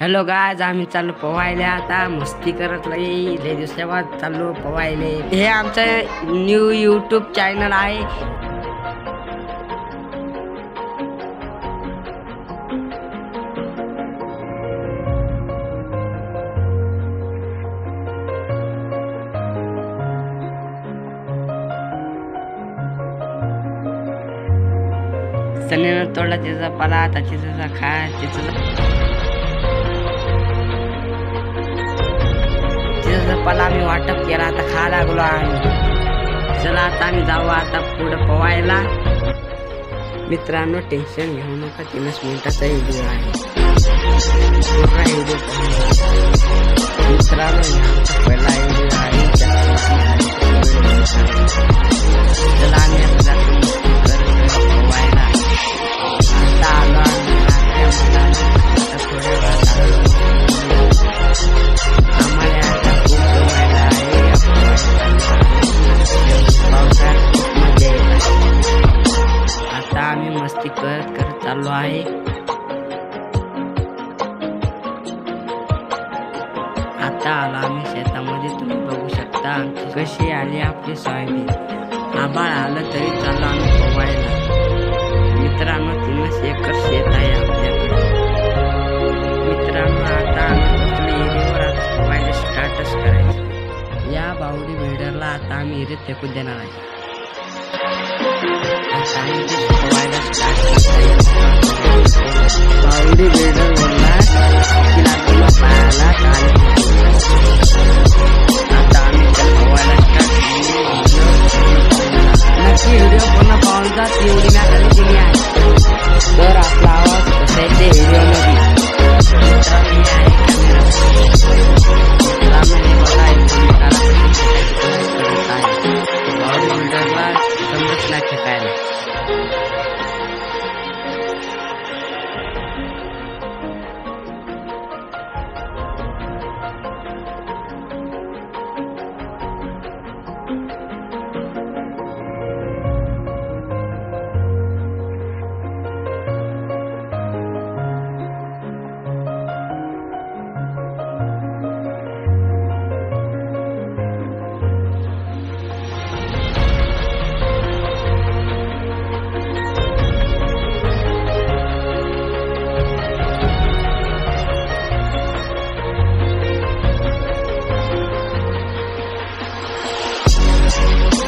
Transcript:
Hello guys, आम्ही चाललो पोवायला. आता मस्ती करत लई दिवसा बाद चाललो पोवायले. हे आमचं न्यू यूट्यूब चॅनल आहे. सनीनं तोडला त्याचा पाला, आता त्याचा खा तिचा पाला आम्ही वाटप केला. आता खा लागलो आम्ही. चला आता आम्ही जाऊ आता पुढे पोवायला. मित्रांनो, टेन्शन घेऊ नका, 3 मिनिटाचा व्हिडिओ आहे. मित्रांनो, पहिला व्हिडिओ आहे. चला आम्ही आता पोवायला. आता आलो आम्ही मस्ती करत चाललो आहे. आता आला आम्ही शेतामध्ये. तुम्ही बघू शकता कशी आली आपली सोयाबीन. आभाळ आलं तरी चाललो आम्ही पोवायला. मित्रांनो, 3 एकर शेत आहे आपल्याकडे. मित्रांनो, आता आम्ही एरियावर आता पोवायला स्टार्टच करायचं. या बावडी बिल्डरला आता आम्ही एरियात फेकून देणार आहे. बावडी बिल्डर बोलला तिला तुला पायाला काल. आता आम्ही पोवायला नक्की व्हिडिओ पूर्ण पाहून जा. एवढी मॅटर दिली आहे. तर आपला आवाज कसा येते व्हिडिओ मध्ये बावडी बिल्डरला समजत नाही फेकायला.